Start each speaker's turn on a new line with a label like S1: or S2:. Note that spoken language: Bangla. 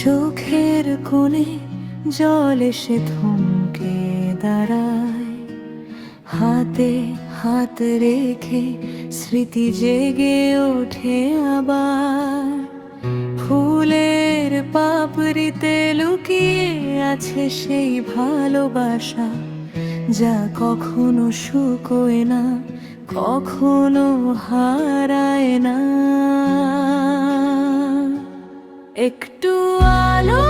S1: চোখের কোণে জল এসে থমকে দাঁড়ায়, হাতে হাত রেখে স্মৃতি জেগে ওঠে আবার। ফুলের পাপড়িতে লুকিয়ে আছে সেই ভালোবাসা, যা কখনো শুকোয় না, কখনো হারায় না। একটু আলো